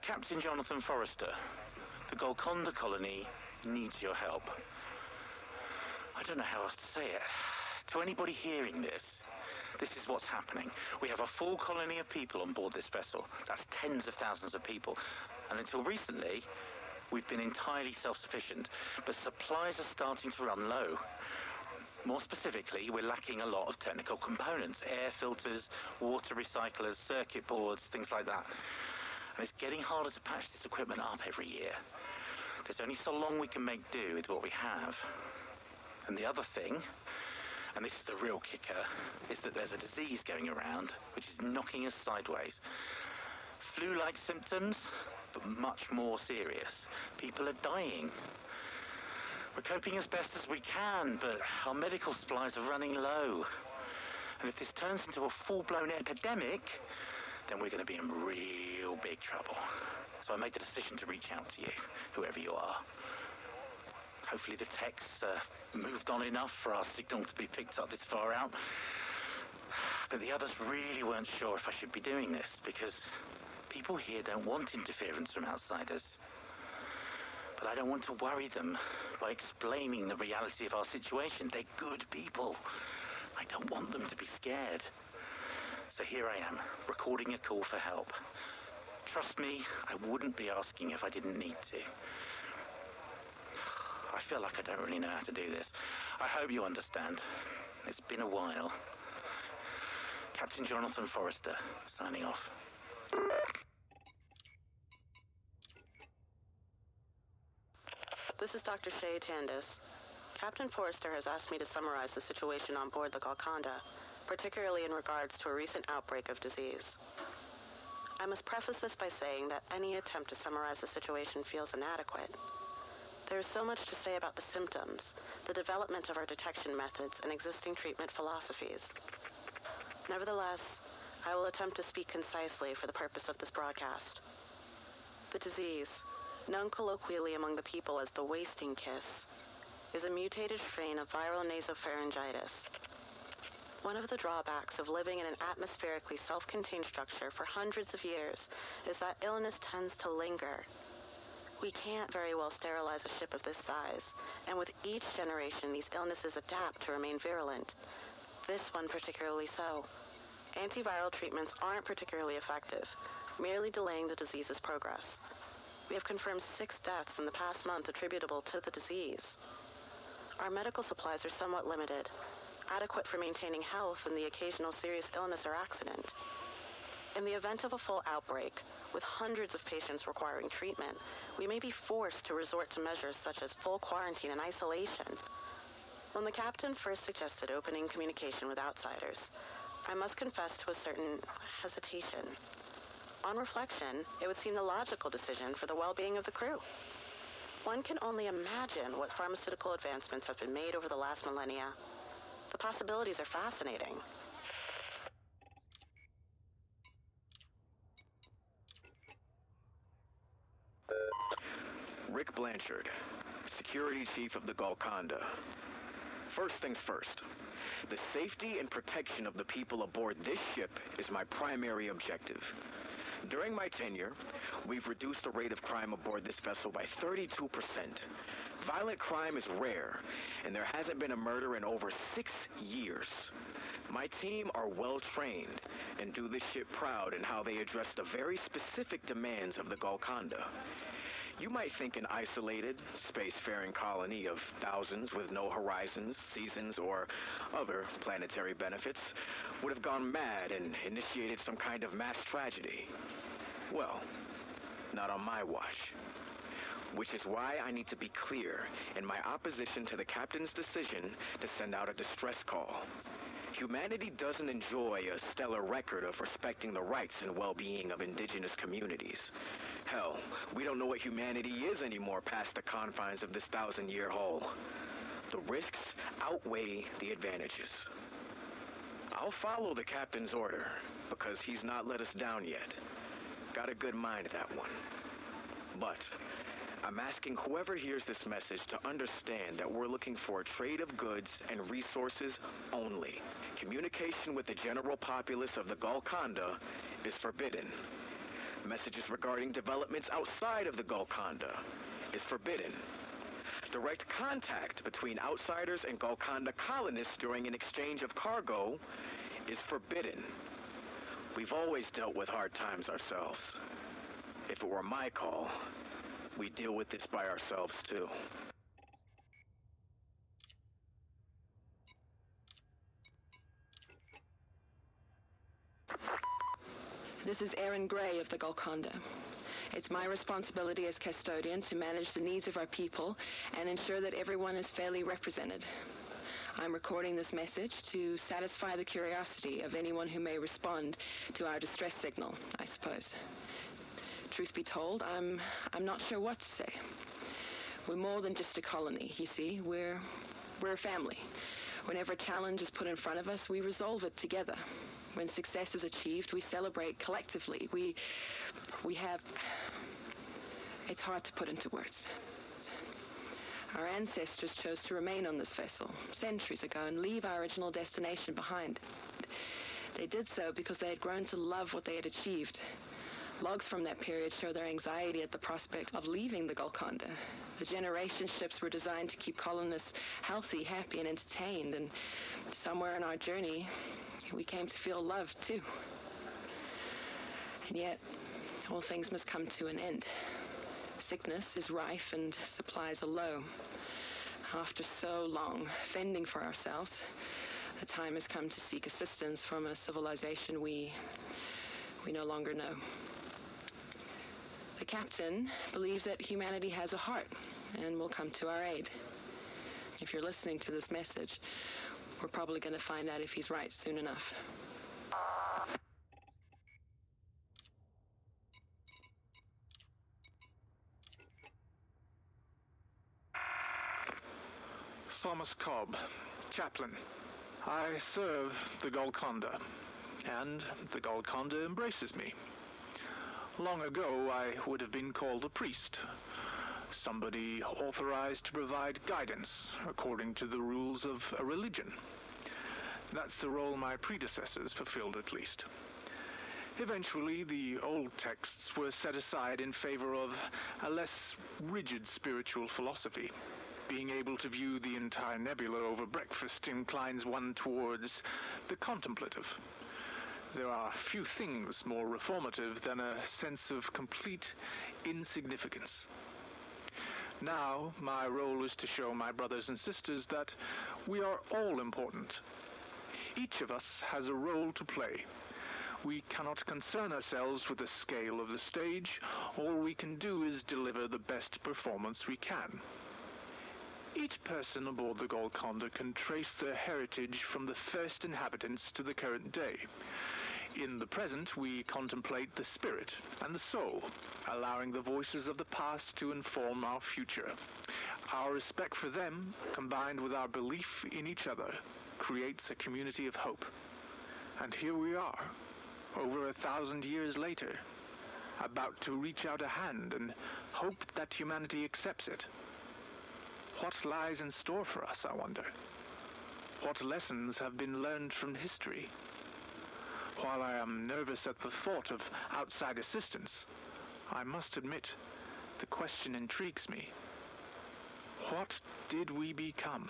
Captain Jonathan Forrester, the Golconda colony needs your help. I don't know how else to say it. To anybody hearing this is what's happening. We have a full colony of people on board this vessel. That's tens of thousands of people. And until recently, we've been entirely self-sufficient, but supplies are starting to run low. More specifically, we're lacking a lot of technical components, air filters, water recyclers, circuit boards, things like that. And it's getting harder to patch this equipment up every year. There's only so long we can make do with what we have. And the other thing, and this is the real kicker, is that there's a disease going around which is knocking us sideways. Flu-like symptoms, but much more serious. People are dying. We're coping as best as we can, but our medical supplies are running low. And if this turns into a full-blown epidemic, then we're going to be in real big trouble. So I made the decision to reach out to you, whoever you are. Hopefully the tech's moved on enough for our signal to be picked up this far out. But the others really weren't sure if I should be doing this, because people here don't want interference from outsiders. But I don't want to worry them by explaining the reality of our situation. They're good people. I don't want them to be scared. So here I am, recording a call for help. Trust me, I wouldn't be asking if I didn't need to. I feel like I don't really know how to do this. I hope you understand. It's been a while. Captain Jonathan Forrester, signing off. This is Dr. Shay Tandis. Captain Forrester has asked me to summarize the situation on board the Golconda, particularly in regards to a recent outbreak of disease. I must preface this by saying that any attempt to summarize the situation feels inadequate. There is so much to say about the symptoms, the development of our detection methods, and existing treatment philosophies. Nevertheless, I will attempt to speak concisely for the purpose of this broadcast. The disease, known colloquially among the people as the wasting kiss, is a mutated strain of viral nasopharyngitis. One of the drawbacks of living in an atmospherically self-contained structure for hundreds of years is that illness tends to linger. We can't very well sterilize a ship of this size, and with each generation these illnesses adapt to remain virulent. This one particularly so. Antiviral treatments aren't particularly effective, merely delaying the disease's progress. We have confirmed 6 deaths in the past month attributable to the disease. Our medical supplies are somewhat limited, adequate for maintaining health and the occasional serious illness or accident. In the event of a full outbreak, with hundreds of patients requiring treatment, we may be forced to resort to measures such as full quarantine and isolation. When the captain first suggested opening communication with outsiders, I must confess to a certain hesitation. On reflection, it would seem the logical decision for the well-being of the crew. One can only imagine what pharmaceutical advancements have been made over the last millennia. The possibilities are fascinating. Rick Blanchard, Security Chief of the Golconda. First things first. The safety and protection of the people aboard this ship is my primary objective. During my tenure, we've reduced the rate of crime aboard this vessel by 32%. Violent crime is rare, and there hasn't been a murder in over 6 years. My team are well-trained and do the ship proud in how they address the very specific demands of the Golconda. You might think an isolated, spacefaring colony of thousands with no horizons, seasons, or other planetary benefits would have gone mad and initiated some kind of mass tragedy. Well, not on my watch. Which is why I need to be clear in my opposition to the captain's decision to send out a distress call. Humanity doesn't enjoy a stellar record of respecting the rights and well-being of indigenous communities. Hell, we don't know what humanity is anymore past the confines of this 1,000-year hull. The risks outweigh the advantages. I'll follow the captain's order, because he's not let us down yet. Got a good mind, that one. But I'm asking whoever hears this message to understand that we're looking for a trade of goods and resources only. Communication with the general populace of the Golconda is forbidden. Messages regarding developments outside of the Golconda is forbidden. Direct contact between outsiders and Golconda colonists during an exchange of cargo is forbidden. We've always dealt with hard times ourselves. If it were my call, we'd deal with this by ourselves too. This is Aaron Gray of the Golconda. It's my responsibility as custodian to manage the needs of our people and ensure that everyone is fairly represented. I'm recording this message to satisfy the curiosity of anyone who may respond to our distress signal, I suppose. Truth be told, I'm not sure what to say. We're more than just a colony, you see. We're a family. Whenever a challenge is put in front of us, we resolve it together. When success is achieved, we celebrate collectively. We have... It's hard to put into words. Our ancestors chose to remain on this vessel centuries ago and leave our original destination behind. They did so because they had grown to love what they had achieved. Logs from that period show their anxiety at the prospect of leaving the Golconda. The generation ships were designed to keep colonists healthy, happy, and entertained, and somewhere in our journey, we came to feel loved, too. And yet, all things must come to an end. Sickness is rife and supplies are low. After so long fending for ourselves, the time has come to seek assistance from a civilization we no longer know. The captain believes that humanity has a heart and will come to our aid. If you're listening to this message, we're probably going to find out if he's right soon enough. Thomas Cobb, Chapman. I serve the Golconda, and the Golconda embraces me. Long ago, I would have been called a priest, somebody authorized to provide guidance according to the rules of a religion. That's the role my predecessors fulfilled, at least. Eventually, the old texts were set aside in favor of a less rigid spiritual philosophy. Being able to view the entire nebula over breakfast inclines one towards the contemplative. There are few things more reformative than a sense of complete insignificance. Now, my role is to show my brothers and sisters that we are all important. Each of us has a role to play. We cannot concern ourselves with the scale of the stage. All we can do is deliver the best performance we can. Each person aboard the Golconda can trace their heritage from the first inhabitants to the current day. In the present, we contemplate the spirit and the soul, allowing the voices of the past to inform our future. Our respect for them, combined with our belief in each other, creates a community of hope. And here we are, over 1,000 years later, about to reach out a hand and hope that humanity accepts it. What lies in store for us, I wonder? What lessons have been learned from history? While I am nervous at the thought of outside assistance, I must admit, the question intrigues me. What did we become?